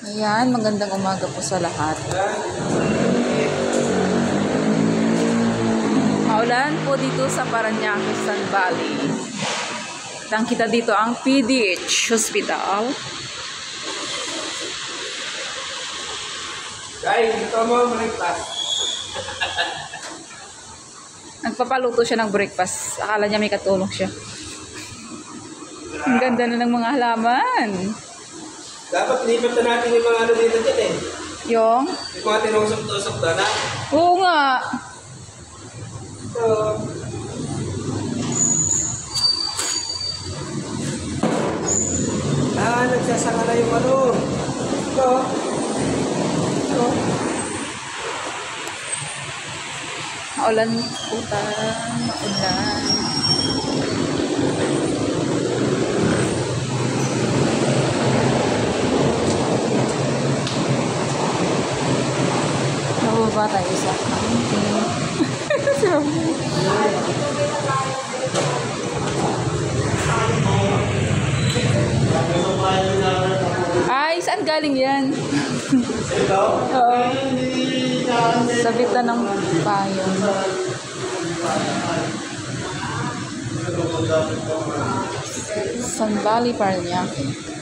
Ayan, magandang umaga po sa lahat. Maulan po dito sa Parañaque, San Valley. Kitang kita dito ang PDH Hospital. Guys, ito mo breakfast. Nagpapaluto siya ng breakfast. Akala niya may katulong siya. Ang ganda na ng mga halaman. Dapat lipat na natin yung mga ano dito dyan eh. Yung Mga tinusok-tusok na na. oo nga. So, nagsasanga na yung ano. Ito. Ito. Maulan po tayo. Maulan. Nababa tayo sa ay, saan galing yan? Ito? Oo. Sabitan ng payong. San Valley, Parañaque.